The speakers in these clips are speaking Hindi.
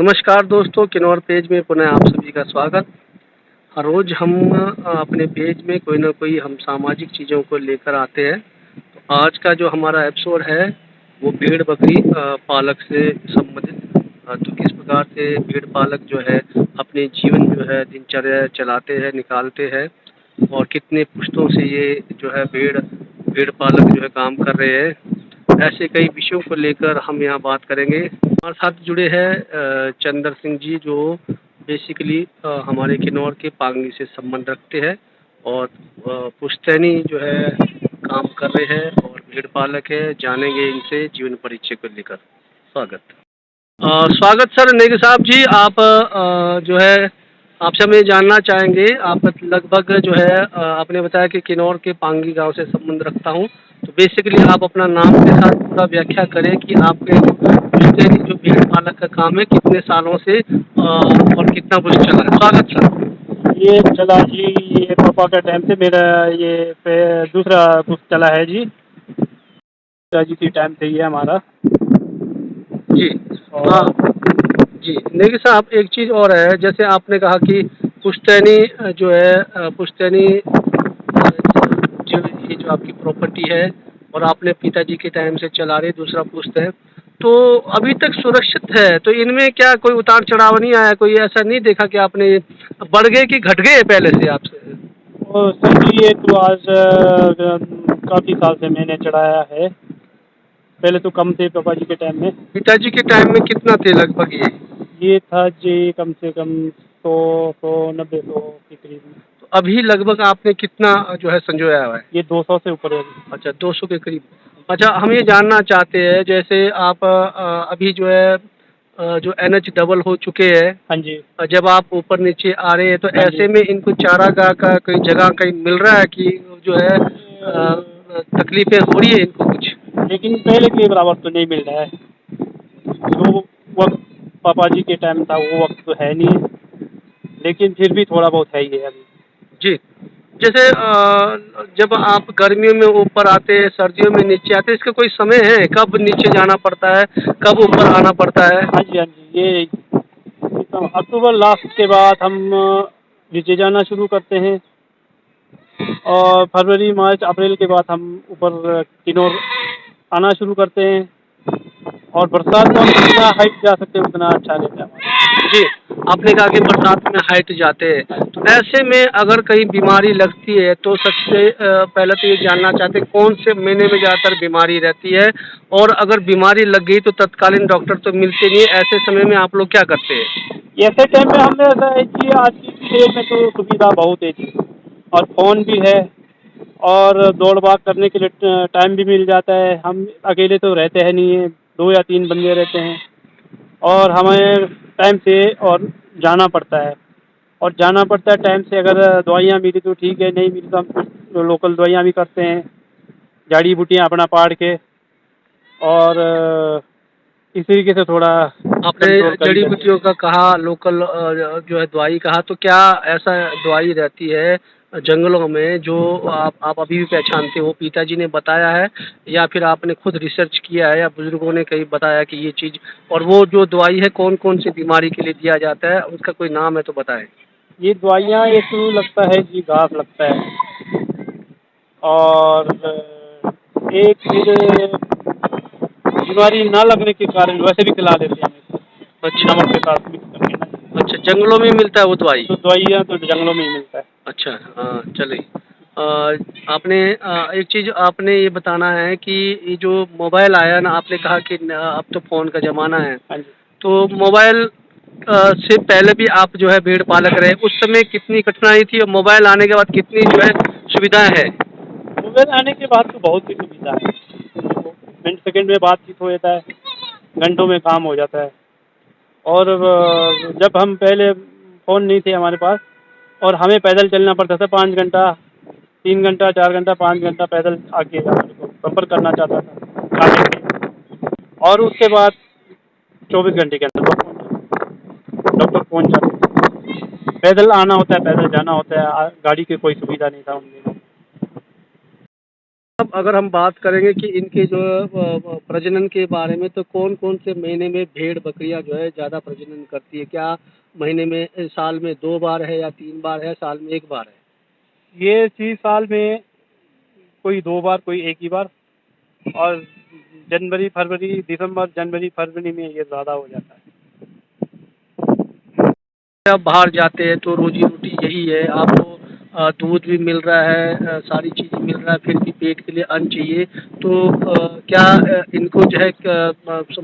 नमस्कार दोस्तों, किन्नौर पेज में पुनः आप सभी का स्वागत। हर रोज़ हम अपने पेज में कोई ना कोई हम सामाजिक चीज़ों को लेकर आते हैं। तो आज का जो हमारा एपिसोड है वो भेड़ बकरी पालक से संबंधित। तो किस प्रकार से भेड़ पालक जो है अपने जीवन जो है दिनचर्या चलाते हैं, निकालते हैं और कितने पुश्तों से ये जो है भेड़ पालक जो है काम कर रहे हैं। ऐसे कई विषयों को लेकर हम यहाँ बात करेंगे। हमारे साथ जुड़े हैं चंदर सिंह जी, जो बेसिकली हमारे किन्नौर के पांगी से संबंध रखते हैं और पुश्तैनी जो है काम कर रहे हैं और भेड़ पालक है। जानेंगे इनसे जीवन परिचय को लेकर। स्वागत। स्वागत सर नेगी साहब जी। आप जो है आपसे हम ये जानना चाहेंगे, आप लगभग जो है आपने बताया कि किन्नौर के पांगी गांव से संबंध रखता हूँ। तो बेसिकली आप अपना नाम के साथ पूरा व्याख्या करें कि आपके जो भेड़ पालक का काम है कितने सालों से और कितना कुछ चला है। स्वागत सर। ये चला जी, ये पापा का टाइम से मेरा ये दूसरा कुछ चला है जी। पिताजी के टाइम से ये हमारा जी। हाँ जी नेगी साहब, एक चीज़ और है, जैसे आपने कहा कि पुश्तैनी जो है पुश्तैनी जो ये जो आपकी प्रॉपर्टी है और आपने पिताजी के टाइम से चला रहे, दूसरा पुश्त है, तो अभी तक सुरक्षित है। तो इनमें क्या कोई उतार चढ़ाव नहीं आया? कोई ऐसा नहीं देखा कि आपने बढ़ गए कि घट गए पहले से आपसे? और सर जी, ये तो आज काफ़ी साल से मैंने चढ़ाया है। पहले तो कम थे पापा जी के टाइम में। पिताजी के टाइम में कितना थे लगभग ये था जी कम से कम 100-190 के करीब में। तो अभी लगभग आपने कितना जो है संजोया हुआ है? ये 200 से ऊपर है। अच्छा, 200 के करीब। अच्छा, हम ये जानना चाहते हैं, जैसे आप अभी जो है जो NH डबल हो चुके हैं। हाँ जी। जब आप ऊपर नीचे आ रहे हैं तो हाँ ऐसे जी। में इनको चारागाह का कोई जगह कहीं मिल रहा है कि जो है तकलीफें हो रही है इनको कुछ? लेकिन पहले के बराबर तो नहीं मिल रहा है। जो वक्त पापा जी के टाइम था वो वक्त तो है नहीं, लेकिन फिर भी थोड़ा बहुत है ही है अभी। जी। जैसे जब आप गर्मियों में ऊपर आते हैं, सर्दियों में नीचे आते हैं, इसका कोई समय है कब नीचे जाना पड़ता है, कब ऊपर आना पड़ता है? हाँ जी, हाँ जी। ये अक्टूबर लास्ट के बाद हम नीचे जाना शुरू करते हैं और फरवरी मार्च अप्रैल के बाद हम ऊपर किन्नौर आना शुरू करते हैं। और बरसात में हम जितना हाइट जा सकते हैं उतना अच्छा रहता है हमारा। जी, आपने कहा कि बरसात में हाइट जाते हैं, तो ऐसे में अगर कहीं बीमारी लगती है तो सबसे पहले तो ये जानना चाहते हैं कौन से महीने में ज़्यादातर बीमारी रहती है, और अगर बीमारी लग गई तो तत्कालीन डॉक्टर तो मिलते नहीं है, ऐसे समय में आप लोग क्या करते हैं? ऐसे टाइम में हमने ऐसा है कि आज की डेट में तो सुविधा बहुत है जी, और फ़ोन भी है और दौड़ भाग करने के लिए टाइम भी मिल जाता है। हम अकेले तो रहते हैं नहीं है, 2 या 3 बंदे रहते हैं और हमें टाइम से और जाना पड़ता है। और जाना पड़ता है टाइम से। अगर दवाइयाँ मिली तो ठीक है, नहीं मिली तो हम कुछ लोकल दवाइयाँ भी करते हैं, जड़ी बूटियाँ अपना पाड़ के। और इस तरीके से थोड़ा आपने कंट्रोल कर जड़ी लेते हैं। बूटियों का कहा, लोकल जो है दवाई कहा, तो क्या ऐसा दवाई रहती है जंगलों में जो आप अभी भी पहचानते हो? पिताजी ने बताया है या फिर आपने खुद रिसर्च किया है या बुजुर्गों ने कहीं बताया कि ये चीज़, और वो जो दवाई है कौन कौन सी बीमारी के लिए दिया जाता है, उसका कोई नाम है तो बताएं। ये दवाइयाँ एक लगता है जी घास लगता है, और एक फिर बीमारी ना लगने के कारण वैसे भी खिला देते हैं अच्छा। नमक के साथ मिक्स करके ना। अच्छा, जंगलों में मिलता है वो दवाई? तो दवाइयाँ तो जंगलों में ही मिलता है। अच्छा, हाँ चलिए। आपने एक चीज़ आपने ये बताना है कि ये जो मोबाइल आया ना, आपने कहा कि अब तो फ़ोन का ज़माना है, हाँ जी। तो मोबाइल से पहले भी आप जो है भेड़ पालक रहे, उस समय कितनी कठिनाई थी और मोबाइल आने के बाद कितनी जो है सुविधाएं हैं? मोबाइल आने के बाद तो बहुत सी सुविधा है। देखो, मिनट सेकंड में बातचीत हो जाता है, घंटों में काम हो जाता है। और जब हम पहले फ़ोन नहीं थे हमारे पास और हमें पैदल चलना पड़ता था 5 घंटा, 3 घंटा, 4 घंटा, 5 घंटा पैदल आके हमारे को सफ़र करना चाहता था गाड़ी में। और उसके बाद 24 घंटे के अंदर डॉक्टर पहुँच जाते थे। पैदल आना होता है, पैदल जाना होता है, गाड़ी की कोई सुविधा नहीं था उन दिनों में। अब अगर हम बात करेंगे कि इनके जो प्रजनन के बारे में, तो कौन-कौन से महीने में भेड़-बकरियाँ जो है ज़्यादा प्रजनन करती है? क्या महीने में साल में 2 बार है या 3 बार है, साल में 1 बार है? ये चीज़ साल में कोई 2 बार, कोई 1 ही बार, और जनवरी, फरवरी, दिसंबर, जनवरी, फरवरी में ये ज़्यादा हो जाता है। आप बाहर जाते हैं तो रोज़ी-रोटी यही है, आपको दूध भी मिल रहा है, सारी चीज़ें मिल रहा है, फिर भी पेट के लिए अन्न चाहिए। तो क्या इनको जो है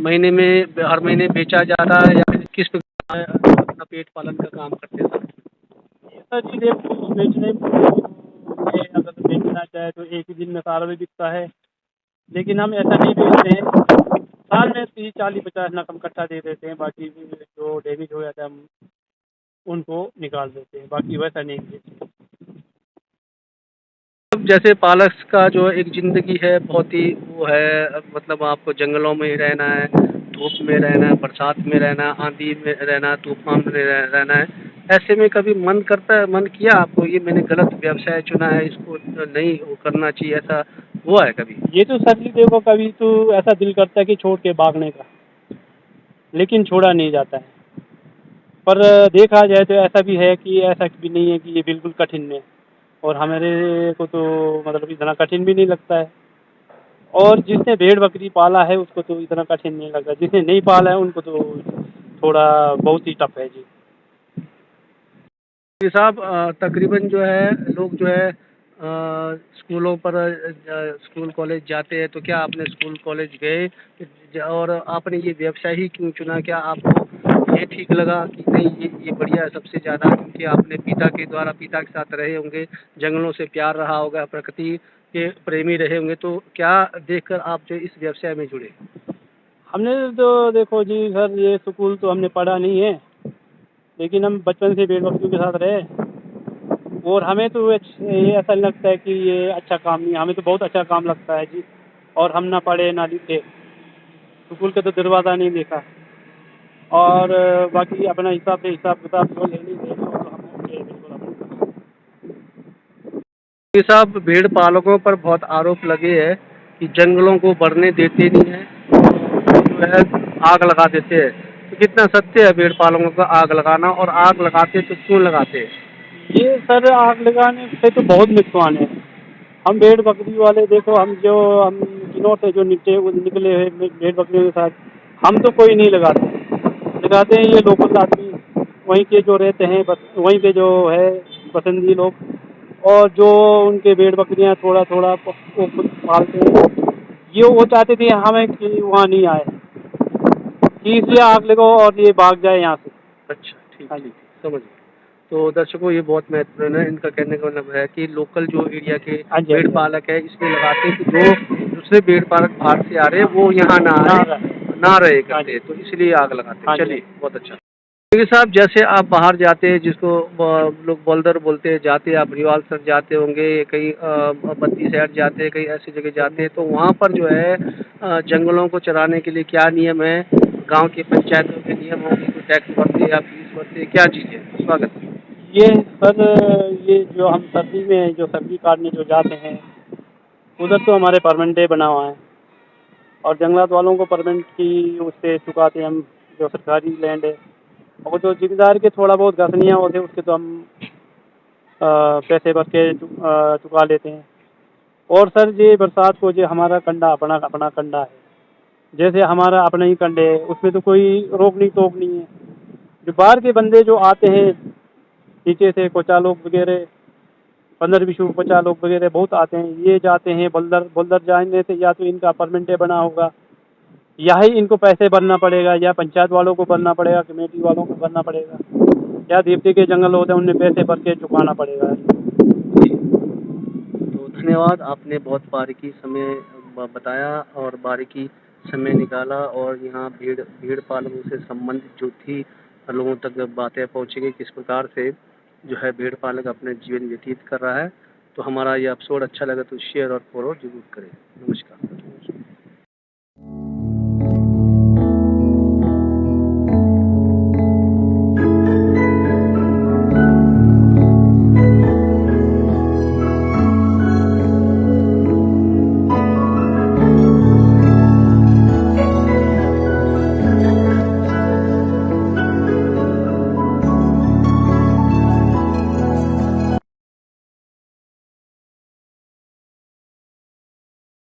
महीने में हर महीने बेचा जा रहा है, या फिर किस प्रकार अपना पेट पालन का काम करते हैं सर? ये सर जी देखो, बेचने में अगर बेचना चाहे तो एक ही दिन में सारा भी बिकता है, लेकिन हम ऐसा नहीं बेचते हैं। साल में 30, 40, 50 नग हम इकट्ठा दे देते हैं, बाकी भी जो डैमेज हो जाता है हम उनको निकाल देते हैं, बाकी वैसा नहीं बेचते। अब जैसे पालक का जो एक ज़िंदगी है, बहुत ही वो है, मतलब आपको जंगलों में ही रहना है, धूप में रहना है, बरसात में रहना है, आंधी में रहना है, तूफ़ान में रहना है। ऐसे में कभी मन करता है, मन किया आपको ये मैंने गलत व्यवसाय चुना है, इसको नहीं वो करना चाहिए, ऐसा हुआ है कभी? ये तो सर जी देखो, कभी तो ऐसा दिल करता है कि छोड़ के भागने का, लेकिन छोड़ा नहीं जाता है। पर देखा जाए तो ऐसा भी है कि ऐसा भी नहीं है कि ये बिल्कुल कठिन है, और हमारे को तो मतलब इतना कठिन भी नहीं लगता है। और जिसने भेड़-बकरी पाला है उसको तो इतना कठिन नहीं लगता, जिसने नहीं पाला है उनको तो थोड़ा बहुत ही टफ है जी। जी साहब, तकरीबन जो है लोग जो है स्कूलों पर स्कूल कॉलेज जाते हैं, तो क्या आपने स्कूल कॉलेज गए और आपने ये व्यवसाय ही क्यों चुना? क्या आपको ये ठीक लगा कि नहीं ये बढ़िया है सबसे ज़्यादा, क्योंकि आपने पिता के साथ रहे होंगे, जंगलों से प्यार रहा होगा, प्रकृति के प्रेमी रहे होंगे, तो क्या देखकर आप जो इस व्यवसाय में जुड़े? हमने तो देखो जी सर, ये स्कूल तो हमने पढ़ा नहीं है, लेकिन हम बचपन से भेड़-बकरियों के साथ रहे, और हमें तो ये ऐसा लगता है कि ये अच्छा काम नहीं है, हमें तो बहुत अच्छा काम लगता है जी। और हम ना पढ़े ना लिखे, स्कूल का तो दरवाज़ा नहीं देखा, और बाकी अपना हिसाब-किताब जो लेनी-देनी हो तो हम ओके बिल्कुल अपना। ये साहब, भेड़ पालकों पर बहुत आरोप लगे हैं कि जंगलों को बढ़ने देते नहीं हैं, वो जो है आग लगा देते हैं। तो कितना सत्य है भेड़ पालकों का आग लगाना, और आग लगाते तो क्यों लगाते हैं? ये सर आग लगाने से तो बहुत नुकसान है। हम भेड़-बकरी वाले देखो, हम दिनों से जो निकले हुए भेड़-बकरियों के साथ, हम तो कोई नहीं लगाते। लगाते हैं ये लोकल आदमी, वहीं के जो रहते हैं, बस वहीं पे जो है बसंती लोग, और जो उनके भेड़-बकरियाँ थोड़ा-थोड़ा वो खुद पालते हैं। ये वो चाहते थे हमें कि वहाँ नहीं आए, कि इसलिए आग लगाओ और ये भाग जाए यहाँ से। अच्छा, ठीक हाँ ठीक जी। ठीक, समझ गया। तो दर्शकों, ये बहुत महत्वपूर्ण है, इनका कहने का मतलब है कि लोकल जो एरिया के हाँ जी, हाँ भेड़ जी, हाँ जी। पालक है इसलिए लगाते हैं कि जो दूसरे भेड़ पालक बाहर से आ रहे हैं हाँ, वो यहाँ ना रहा। ना रहे हाँ करते जी, हैं, तो इसलिए आग लगाते हैं। हाँ जी, हाँ चलिए, जी। बहुत अच्छा। देखिए साहब, जैसे आप बाहर जाते हैं, जिसको लोग बल्दर बोलते हैं, जाते हैं, आप रिवाल सर जाते होंगे, कहीं बद्दी साइड जाते हैं, कहीं ऐसी जगह जाते हैं, तो वहाँ पर जो है जंगलों को चराने के लिए क्या नियम है? गांव की पंचायतों के नियम होंगे, कोई टैक्स भरते या फीस भरते, क्या चीज़ है? स्वागत है। ये सर, ये जो हम सर्दी में जो सब्ज़ी काटने जो जाते हैं, उधर तो हमारे परमिट डे बना हुआ है, और जंगलात वालों को परमिट की उससे चुकाते हैं हम, जो सरकारी लैंड है। और जो ज़िम्मेदार के थोड़ा बहुत घसनियाँ होते हैं उसके तो हम पैसे भर के चुका लेते हैं। और सर ये बरसात को जो हमारा कंडा अपना अपना कंडा है, जैसे हमारा अपना ही कंडे है, उसमें तो कोई रोक टोक नहीं है। जो बाहर के बंदे जो आते हैं नीचे से, कोचा लोग वगैरह, 15-20 कोचा लोग वगैरह बहुत आते हैं, ये जाते हैं बल्दर बल्दर जाने से, या तो इनका परमिट डे बना होगा, या ही इनको पैसे भरना पड़ेगा, या पंचायत वालों को भरना पड़ेगा, कमेटी वालों को भरना पड़ेगा, या देवते के जंगल होते हैं उन्हें पैसे भर के चुकाना पड़ेगा। तो धन्यवाद, आपने बहुत बारीकी समय बताया और बारीकी समय निकाला, और यहाँ भेड़ पालकों से संबंधित जो थी लोगों तक बातें पहुँची गई, किस प्रकार से जो है भेड़ पालक अपने जीवन व्यतीत कर रहा है। तो हमारा ये एपिसोड अच्छा लगा तो शेयर और फॉलो जरूर करें। नमस्कार।